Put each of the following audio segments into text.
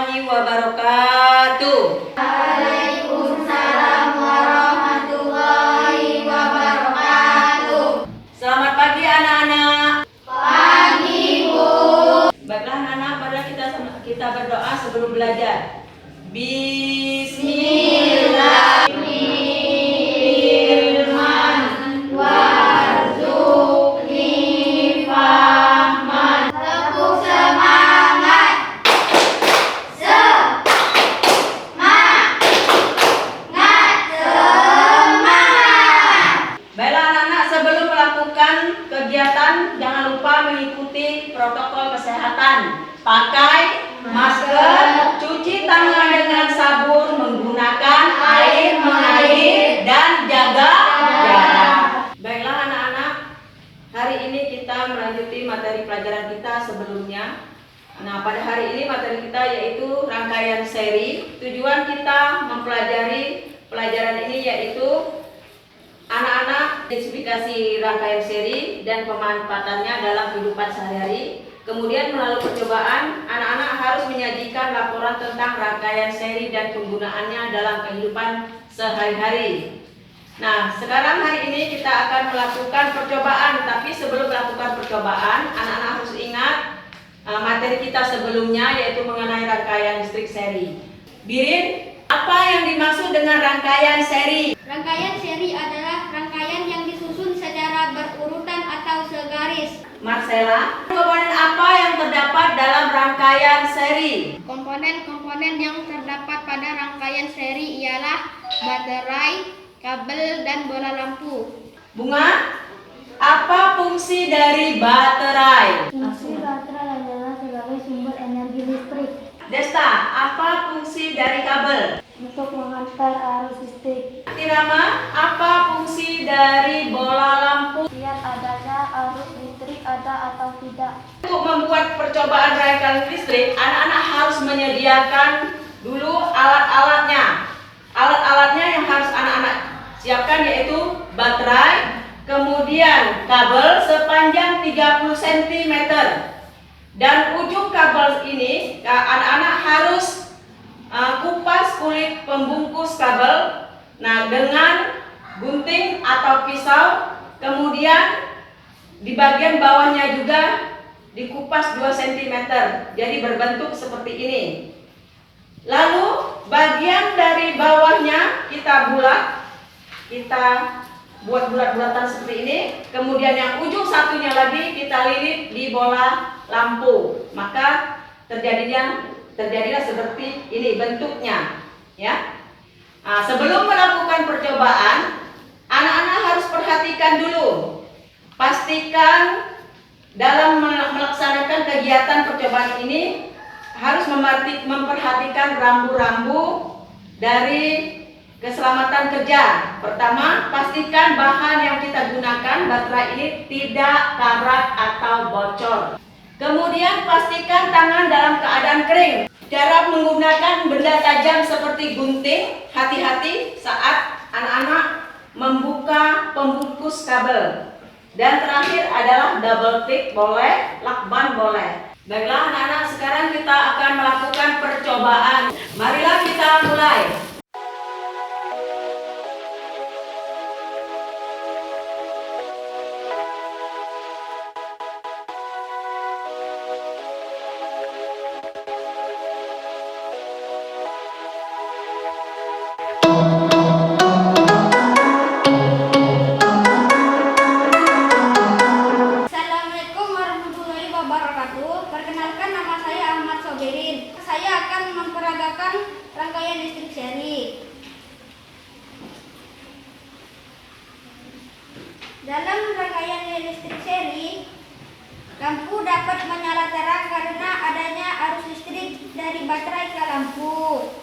warahmatullahi wabarakatuh. Waalaikumsalam warahmatullahi wabarakatuh. Selamat pagi anak-anak. Pagi, Bu. Baiklah anak-anak, mari kita berdoa sebelum belajar. Bismillahirrahmanirrahim. Warzuqni fahman. Tepuk semangat. Baiklah anak-anak, sebelum melakukan kegiatan jangan lupa mengikuti protokol kesehatan. Pakai masker, cuci tangan dengan sabun, menggunakan air mengalir, dan jaga jarak. Baiklah anak-anak, hari ini kita melanjuti materi pelajaran kita sebelumnya. Nah, pada hari ini materi kita yaitu rangkaian seri. Tujuan kita mempelajari pelajaran ini yaitu anak-anak identifikasi rangkaian seri dan pemanfaatannya dalam kehidupan sehari-hari. Kemudian melalui percobaan, anak-anak harus menyajikan laporan tentang rangkaian seri dan penggunaannya dalam kehidupan sehari-hari. Nah, sekarang hari ini kita akan melakukan percobaan. Tapi sebelum melakukan percobaan, anak-anak harus ingat materi kita sebelumnya yaitu mengenai rangkaian listrik seri. Birin, apa yang dimaksud dengan rangkaian seri? Rangkaian seri adalah rangkaian yang disusun secara berurutan atau segaris. Marcella, komponen apa yang terdapat dalam rangkaian seri? Komponen-komponen yang terdapat pada rangkaian seri ialah baterai, kabel, dan bola lampu. Bunga, apa fungsi dari baterai? Fungsi baterai adalah sebagai sumber energi listrik Desta, apa fungsi dari kabel? untuk menghantar arus listrik. Irama, apa fungsi dari bola lampu? Lihat adanya arus listrik ada atau tidak. Untuk membuat percobaan rangkaian listrik, anak-anak harus menyediakan dulu alat-alatnya. Alat-alatnya yang harus anak-anak siapkan yaitu baterai, kemudian kabel sepanjang 30 cm. Dan ujung kabel ini anak-anak harus kupas kulit pembungkus kabel. Nah, dengan gunting atau pisau, kemudian di bagian bawahnya juga dikupas 2 cm, jadi berbentuk seperti ini. Lalu bagian dari bawahnya kita buat bulat-bulatan seperti ini. Kemudian yang ujung satunya lagi kita lilit di bola lampu. Maka terjadilah seperti ini bentuknya, ya. Nah, sebelum melakukan percobaan, anak-anak harus perhatikan dulu. Pastikan dalam melaksanakan kegiatan percobaan ini harus memperhatikan rambu-rambu dari keselamatan kerja. Pertama, pastikan bahan yang kita gunakan, baterai ini, tidak karat atau bocor. Kemudian pastikan tangan dalam keadaan kering. Cara menggunakan benda tajam seperti gunting, hati-hati saat anak-anak membuka pembungkus kabel. Dan terakhir adalah double tick boleh, lakban boleh. Baiklah anak-anak, sekarang kita akan melakukan percobaan. Marilah kita mulai. Assalamualaikum warahmatullahi wabarakatuh. Perkenalkan, nama saya Ahmad Sobirin. Saya akan memperagakan rangkaian listrik seri. Dalam rangkaian listrik seri, lampu dapat menyala terang karena adanya arus listrik dari baterai ke lampu.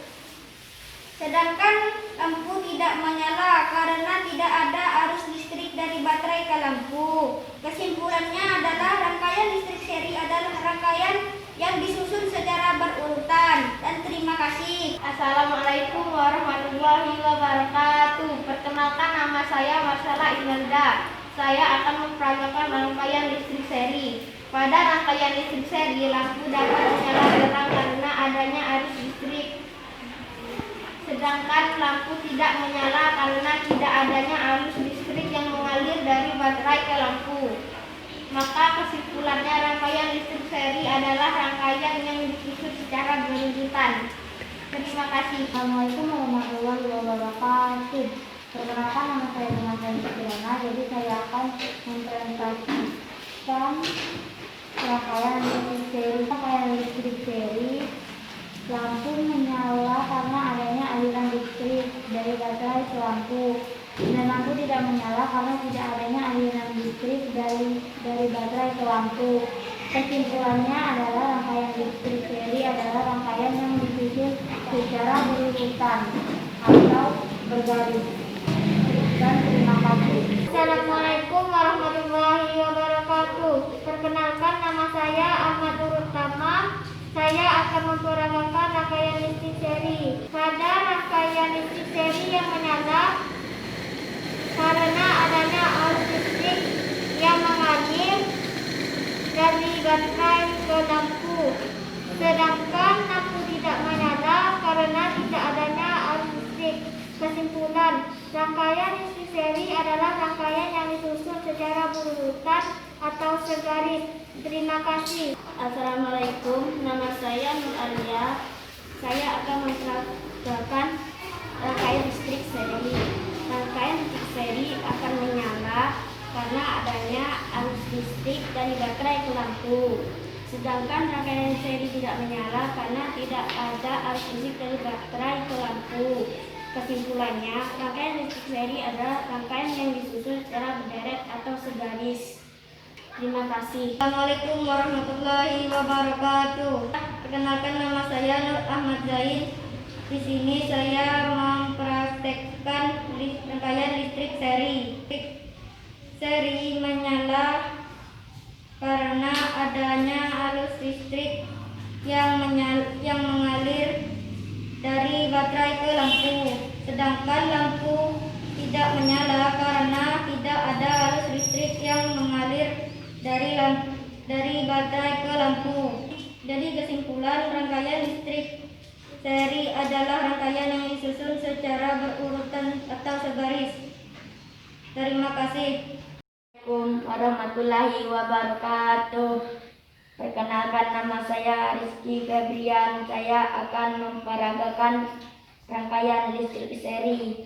Sedangkan lampu tidak menyala karena tidak ada arus listrik dari baterai ke lampu. Kesimpulannya adalah rangkaian listrik seri adalah rangkaian yang disusun secara berurutan. Dan terima kasih. Assalamualaikum warahmatullahi wabarakatuh. Perkenalkan, nama saya Marcella Imelda. Saya akan memperagakan rangkaian listrik seri. Pada rangkaian listrik seri, lampu dapat menyala terang karena adanya arus listrik. Sedangkan lampu tidak menyala karena tidak adanya arus listrik yang mengalir dari baterai ke lampu. Maka kesimpulannya rangkaian listrik seri adalah rangkaian yang disusun secara berurutan. Terima kasih. Assalamualaikum warahmatullahi wabarakatuh. Perkenalkan, nama saya Diana. Jadi saya akan mempresentasikan rangkaian listrik seri. Lampu menyala karena adanya aliran listrik dari baterai ke lampu, dan lampu tidak menyala karena tidak adanya aliran listrik dari baterai ke lampu. Kesimpulannya adalah rangkaian listrik seri adalah rangkaian yang disusun secara berurutan atau bergaris. Dan terima kasih. Assalamualaikum warahmatullahi wabarakatuh. Perkenalkan, nama saya Ahmad Nurutama. Saya akan memperagakan rangkaian listrik seri. Pada rangkaian listrik seri yang menyala karena adanya arus listrik yang mengalir dari baterai ke lampu. Sedangkan lampu tidak menyala karena tidak adanya arus listrik. Kesimpulan, rangkaian listrik seri adalah rangkaian yang disusun secara berurutan atau segaris. Terima kasih. Assalamualaikum, nama saya Nur Alia. Saya akan memperagakan rangkaian listrik seri. Rangkaian listrik seri akan menyala karena adanya arus listrik dari baterai ke lampu. Sedangkan rangkaian seri tidak menyala karena tidak ada arus listrik dari baterai ke lampu. Kesimpulannya, rangkaian listrik seri adalah rangkaian yang disusun secara berderet atau segaris. Terima kasih. Assalamualaikum warahmatullahi wabarakatuh. Perkenalkan, nama saya Nur Ahmad Zain. Di sini saya mempraktekkan rangkaian listrik seri. Seri menyala karena adanya arus listrik yang mengalir dari baterai ke lampu. Sedangkan lampu tidak menyala karena tidak ada arus listrik yang mengalir dari baterai ke lampu. Jadi kesimpulan, rangkaian listrik seri adalah rangkaian yang disusun secara berurutan atau segaris. Terima kasih. Assalamualaikum warahmatullahi wabarakatuh. Perkenalkan, nama saya Rizky Febrian. Saya akan memperagakan rangkaian listrik seri.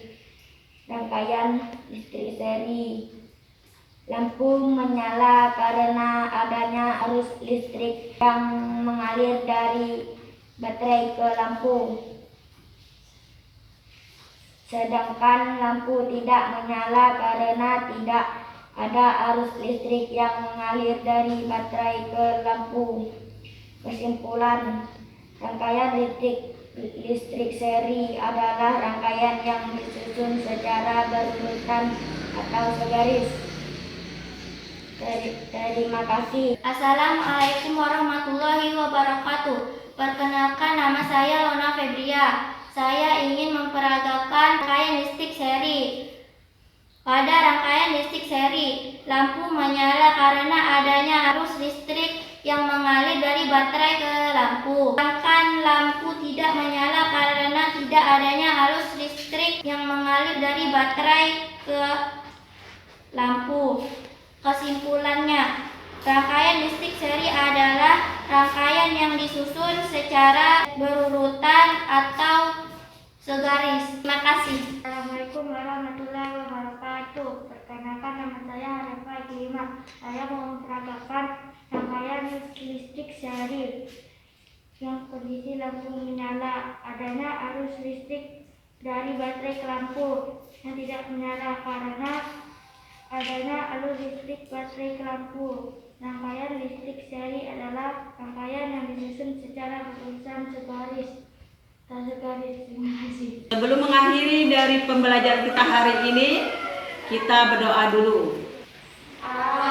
Rangkaian listrik seri. Lampu menyala karena adanya arus listrik yang mengalir dari baterai ke lampu. Sedangkan lampu tidak menyala karena tidak ada arus listrik yang mengalir dari baterai ke lampu. Kesimpulan, rangkaian listrik seri adalah rangkaian yang disusun secara berurutan atau segaris. Terima kasih. Assalamualaikum warahmatullahi wabarakatuh. Perkenalkan, nama saya Lona Febria. Saya ingin memperagakan rangkaian listrik seri. Pada rangkaian listrik seri, lampu menyala karena adanya arus listrik yang mengalir dari baterai ke lampu. Sedangkan lampu tidak menyala karena tidak adanya arus listrik yang mengalir dari baterai ke lampu. Kesimpulannya, rangkaian listrik seri adalah rangkaian yang disusun secara berurutan atau segaris. Terima kasih. Assalamualaikum warahmatullahi wabarakatuh. Perkenalkan, nama saya Harifah Iklimah. Saya mau memperagakan rangkaian listrik seri yang kondisi lampu menyala. Adanya arus listrik dari baterai ke lampu yang tidak menyala karena adanya arus listrik baterai ke lampu. Rangkaian listrik seri adalah rangkaian yang disusun secara berurutan segaris. Terima kasih. Sebelum mengakhiri dari pembelajaran kita hari ini, kita berdoa dulu. Amin.